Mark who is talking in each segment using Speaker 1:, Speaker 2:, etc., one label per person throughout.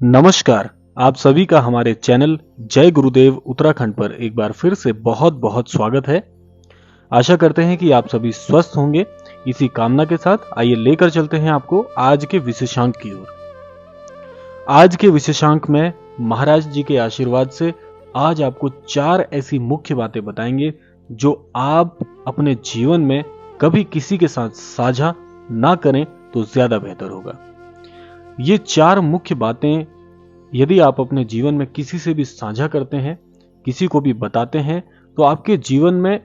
Speaker 1: नमस्कार। आप सभी का हमारे चैनल जय गुरुदेव उत्तराखंड पर एक बार फिर से बहुत बहुत स्वागत है। आशा करते हैं कि आप सभी स्वस्थ होंगे। इसी कामना के साथ आइए लेकर चलते हैं आपको आज के विशेषांक की ओर। आज के विशेषांक में महाराज जी के आशीर्वाद से आज आपको 4 ऐसी मुख्य बातें बताएंगे जो आप अपने जीवन में कभी किसी के साथ साझा ना करें तो ज्यादा बेहतर होगा। ये 4 मुख्य बातें यदि आप अपने जीवन में किसी से भी साझा करते हैं, किसी को भी बताते हैं, तो आपके जीवन में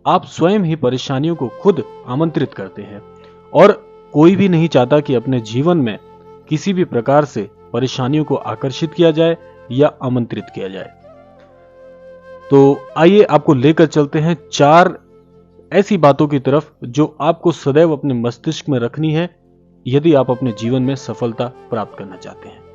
Speaker 1: आप स्वयं ही परेशानियों को खुद आमंत्रित करते हैं और कोई भी नहीं चाहता कि अपने जीवन में किसी भी प्रकार से परेशानियों को आकर्षित किया जाए या आमंत्रित किया जाए। तो आइए आपको लेकर चलते हैं 4 ऐसी बातों की तरफ जो आपको सदैव अपने मस्तिष्क में रखनी है यदि आप अपने जीवन में सफलता प्राप्त करना चाहते हैं।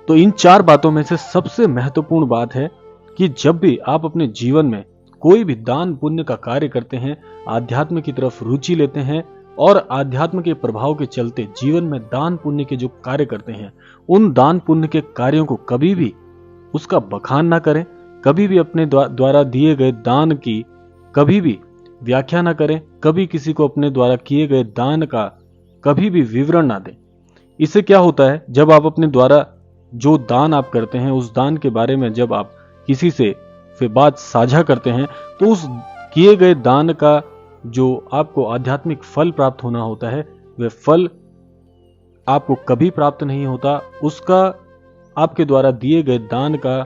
Speaker 1: तो इन 4 बातों में से सबसे महत्वपूर्ण बात है कि जब भी आप अपने जीवन में कोई भी दान पुण्य का कार्य करते हैं, आध्यात्म की तरफ रुचि लेते हैं और आध्यात्म के प्रभाव के चलते जीवन में दान पुण्य के जो कार्य करते हैं, उन दान पुण्य के कार्यों को कभी भी उसका बखान ना करें, कभी भी अपने द्वारा दिए गए दान की कभी भी व्याख्या ना करें, कभी किसी को अपने द्वारा किए गए दान का कभी भी विवरण ना दें। इससे क्या होता है, जब आप अपने द्वारा जो दान आप करते हैं उस दान के बारे में जब आप किसी से फिर बात साझा करते हैं तो उस किए गए दान का जो आपको आध्यात्मिक फल प्राप्त होना होता है वह फल आपको कभी प्राप्त नहीं होता। उसका आपके द्वारा दिए गए दान का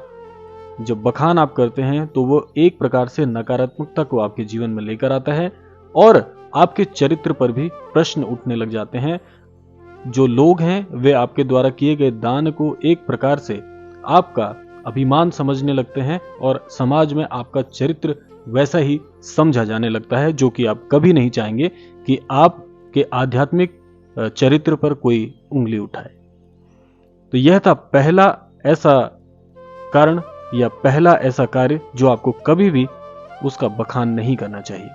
Speaker 1: जब बखान आप करते हैं तो वो एक प्रकार से नकारात्मकता को आपके जीवन में लेकर आता है और आपके चरित्र पर भी प्रश्न उठने लग जाते हैं। जो लोग हैं वे आपके द्वारा किए गए दान को एक प्रकार से आपका अभिमान समझने लगते हैं और समाज में आपका चरित्र वैसा ही समझा जाने लगता है जो कि आप कभी नहीं चाहेंगे कि आपके आध्यात्मिक चरित्र पर कोई उंगली उठाए। तो यह था पहला ऐसा कारण या पहला ऐसा कार्य जो आपको कभी भी उसका बखान नहीं करना चाहिए।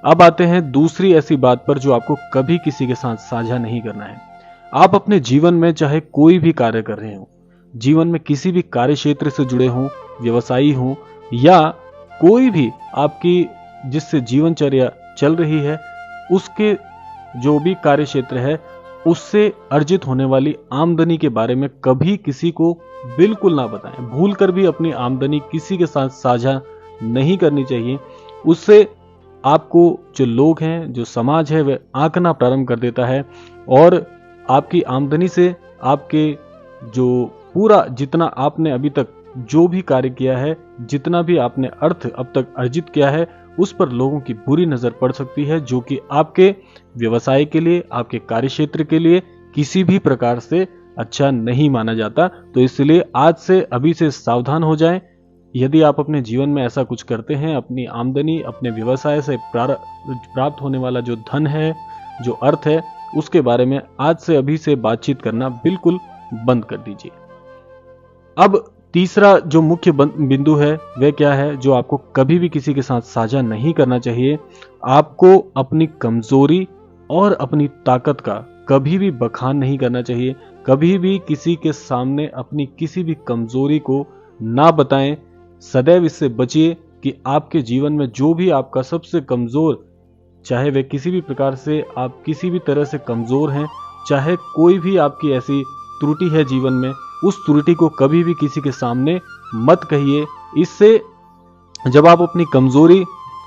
Speaker 1: अब आते हैं दूसरी ऐसी बात पर जो आपको कभी किसी के साथ साझा नहीं करना है। आप अपने जीवन में चाहे कोई भी कार्य कर रहे हो, जीवन में किसी भी कार्य क्षेत्र से जुड़े हों, व्यवसायी हों या कोई भी आपकी जिससे जीवनचर्या चल रही है, उसके जो भी कार्य क्षेत्र है उससे अर्जित होने वाली आमदनी के बारे में कभी किसी को बिल्कुल ना बताएं। भूलकर भी अपनी आमदनी किसी के साथ साझा नहीं करनी चाहिए। उससे आपको जो लोग हैं, जो समाज है, वह आंकना प्रारंभ कर देता है और आपकी आमदनी से आपके जो पूरा जितना आपने अभी तक जो भी कार्य किया है, जितना भी आपने अर्थ अब तक अर्जित किया है, उस पर लोगों की बुरी नजर पड़ सकती है, जो कि आपके व्यवसाय के लिए, आपके कार्यक्षेत्र के लिए किसी भी प्रकार से अच्छा नहीं माना जाता। तो इसलिए आज से अभी से सावधान हो जाएं। यदि आप अपने जीवन में ऐसा कुछ करते हैं, अपनी आमदनी, अपने व्यवसाय से प्राप्त होने वाला जो धन है, जो अर्थ है, उसके बारे में आज से अभी से बातचीत करना बिल्कुल बंद कर दीजिए। अब तीसरा जो मुख्य बिंदु है वह क्या है जो आपको कभी भी किसी के साथ साझा नहीं करना चाहिए। आपको अपनी कमजोरी और अपनी ताकत का कभी भी बखान नहीं करना चाहिए। कभी भी किसी के सामने अपनी किसी भी कमजोरी को ना बताएं। सदैव इससे बचिए कि आपके जीवन में जो भी आपका सबसे कमजोर, चाहे वह किसी भी प्रकार से आप किसी भी तरह से कमजोर हैं, चाहे कोई भी आपकी ऐसी त्रुटि है जीवन में, उस त्रुटि को कभी भी किसी के सामने मत कहिए। इससे जब आप अपनी कमजोरी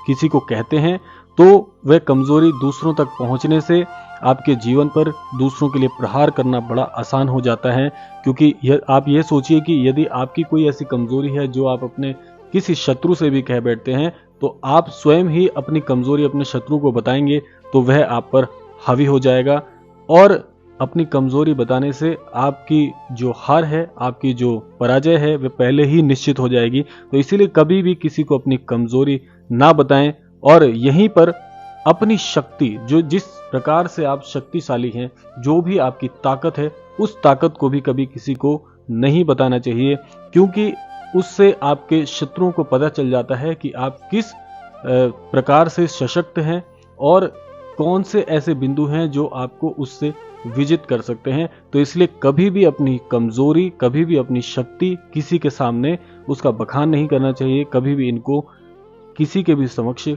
Speaker 1: किसी को कहते हैं तो वह कमजोरी दूसरों तक पहुंचने से आपके जीवन पर दूसरों के लिए प्रहार करना बड़ा आसान हो जाता है। क्योंकि आप ये सोचिए कि यदि आपकी कोई ऐसी कमजोरी है जो आप अपने किसी शत्रु से भी कह बैठते हैं, तो आप स्वयं ही अपनी कमजोरी अपने शत्रु को बताएंगे तो वह आप पर हावी हो जाएगा और अपनी कमजोरी बताने से आपकी जो हार है, आपकी जो पराजय है, वह पहले ही निश्चित हो जाएगी। तो इसीलिए कभी भी किसी को अपनी कमजोरी ना बताएं और यहीं पर अपनी शक्ति, जो जिस प्रकार से आप शक्तिशाली हैं, जो भी आपकी ताकत है, उस ताकत को भी कभी किसी को नहीं बताना चाहिए, क्योंकि उससे आपके शत्रुओं को पता चल जाता है कि आप किस प्रकार से सशक्त हैं और कौन से ऐसे बिंदु हैं जो आपको उससे विजित कर सकते हैं। तो इसलिए कभी भी अपनी कमजोरी, कभी भी अपनी शक्ति किसी के सामने उसका बखान नहीं करना चाहिए, कभी भी इनको किसी के भी समक्ष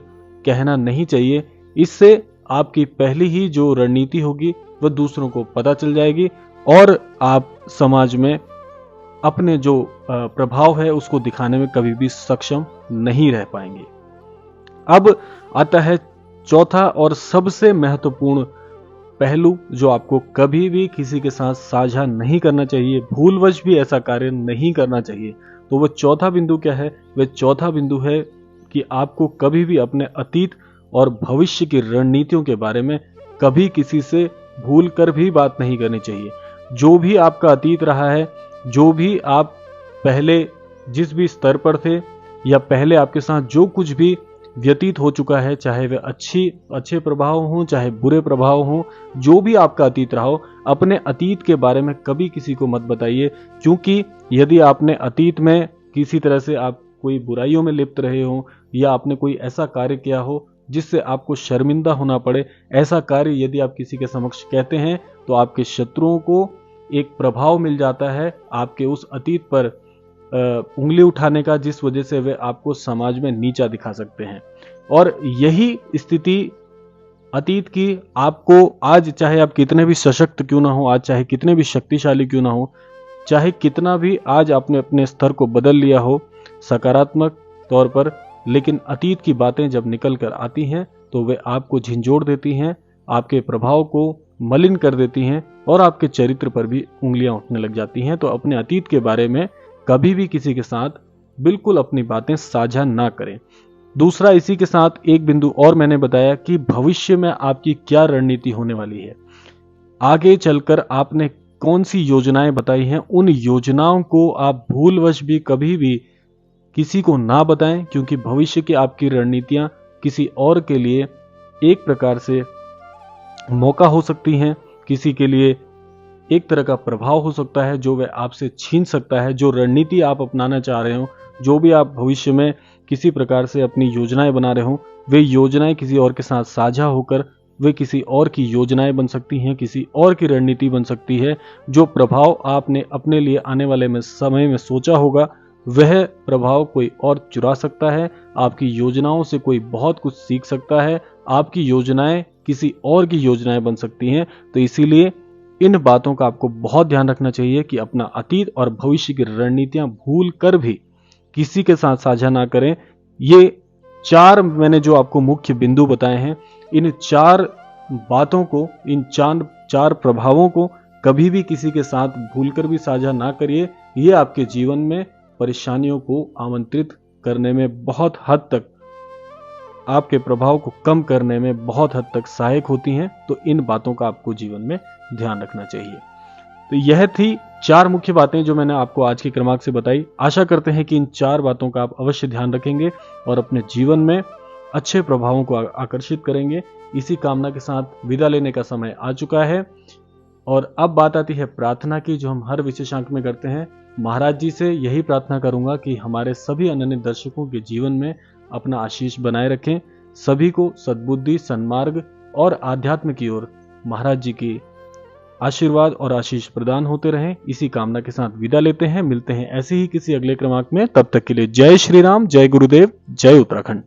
Speaker 1: कहना नहीं चाहिए। इससे आपकी पहली ही जो रणनीति होगी वह दूसरों को पता चल जाएगी और आप समाज में अपने जो प्रभाव है उसको दिखाने में कभी भी सक्षम नहीं रह पाएंगे। अब आता है चौथा और सबसे महत्वपूर्ण पहलू जो आपको कभी भी किसी के साथ साझा नहीं करना चाहिए, भूलवश भी ऐसा कार्य नहीं करना चाहिए। तो वह चौथा बिंदु क्या है? वह चौथा बिंदु है कि आपको कभी भी अपने अतीत और भविष्य की रणनीतियों के बारे में कभी किसी से भूल कर भी बात नहीं करनी चाहिए। जो भी आपका अतीत रहा है, जो भी आप पहले जिस भी स्तर पर थे या पहले आपके साथ जो कुछ भी व्यतीत हो चुका है, चाहे वे अच्छे प्रभाव हों चाहे बुरे प्रभाव हों, जो भी आपका अतीत रहा हो, अपने अतीत के बारे में कभी किसी को मत बताइए। क्योंकि यदि आपने अतीत में किसी तरह से आप कोई बुराइयों में लिप्त रहे हो या आपने कोई ऐसा कार्य किया हो जिससे आपको शर्मिंदा होना पड़े, ऐसा कार्य यदि आप किसी के समक्ष कहते हैं तो आपके शत्रुओं को एक प्रभाव मिल जाता है आपके उस अतीत पर उंगली उठाने का, जिस वजह से वे आपको समाज में नीचा दिखा सकते हैं। और यही स्थिति अतीत की आपको आज, चाहे आप कितने भी सशक्त क्यों ना हो, आज चाहे कितने भी शक्तिशाली क्यों ना हो, चाहे कितना भी आज आपने अपने स्तर को बदल लिया हो सकारात्मक तौर पर, लेकिन अतीत की बातें जब निकल कर आती हैं तो वे आपको झिंझोड़ देती हैं, आपके प्रभाव को मलिन कर देती हैं और आपके चरित्र पर भी उंगलियां उठने लग जाती हैं। तो अपने अतीत के बारे में कभी भी किसी के साथ बिल्कुल अपनी बातें साझा ना करें। दूसरा, इसी के साथ एक बिंदु और मैंने बताया कि भविष्य में आपकी क्या रणनीति होने वाली है, आगे चलकर आपने कौन सी योजनाएं बताई हैं, उन योजनाओं को आप भूलवश भी कभी भी किसी को ना बताएं, क्योंकि भविष्य की आपकी रणनीतियां किसी और के लिए एक प्रकार से मौका हो सकती हैं, किसी के लिए एक तरह का प्रभाव हो सकता है जो वह आपसे छीन सकता है। जो रणनीति आप अपनाना चाह रहे हो, जो भी आप भविष्य में किसी प्रकार से अपनी योजनाएं बना रहे हो, वे योजनाएं किसी और के साथ साझा होकर वे किसी और की योजनाएं बन सकती हैं, किसी और की रणनीति बन सकती है। जो प्रभाव आपने अपने लिए आने वाले समय में सोचा होगा, वह प्रभाव कोई और चुरा सकता है। आपकी योजनाओं से कोई बहुत कुछ सीख सकता है, आपकी योजनाएं किसी और की योजनाएं बन सकती हैं। तो इसीलिए इन बातों का आपको बहुत ध्यान रखना चाहिए कि अपना अतीत और भविष्य की रणनीतियां भूल कर भी किसी के साथ साझा ना करें। ये चार मैंने जो आपको मुख्य बिंदु बताए हैं, इन चार बातों को, इन चार प्रभावों को कभी भी किसी के साथ भूलकर भी साझा ना करिए। ये आपके जीवन में परेशानियों को आमंत्रित करने में बहुत हद तक, आपके प्रभाव को कम करने में बहुत हद तक सहायक होती हैं। तो इन बातों का आपको जीवन में ध्यान रखना चाहिए। तो यह थी चार मुख्य बातें जो मैंने आपको आज के क्रमांक से बताई। आशा करते हैं कि इन चार बातों का आप अवश्य ध्यान रखेंगे और अपने जीवन में अच्छे प्रभावों को आकर्षित करेंगे। इसी कामना के साथ विदा लेने का समय आ चुका है और अब बात आती है प्रार्थना की, जो हम हर विशेषांक में करते हैं। महाराज जी से यही प्रार्थना करूंगा कि हमारे सभी अनन्य दर्शकों के जीवन में अपना आशीष बनाए रखें, सभी को सद्बुद्धि, सन्मार्ग और आध्यात्म की ओर महाराज जी की आशीर्वाद और आशीष प्रदान होते रहें। इसी कामना के साथ विदा लेते हैं। मिलते हैं ऐसे ही किसी अगले क्रमांक में। तब तक के लिए जय श्री राम, जय गुरुदेव, जय उत्तराखंड।